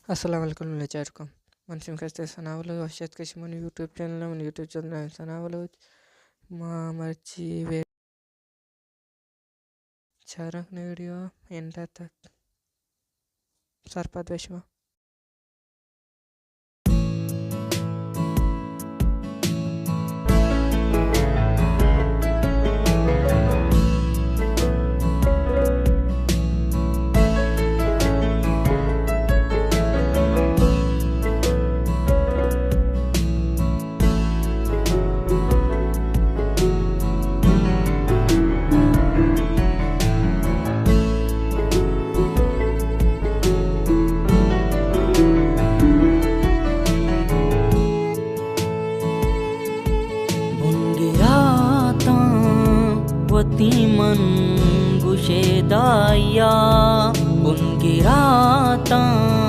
अस्सलाम वालेकुम लचारकम मनसिम खस्ते सनावलो अशत कशी मन यूट्यूब चॅनल सनावलो मर्ची वे चारक वीडियो एंड तक सरपत विश्व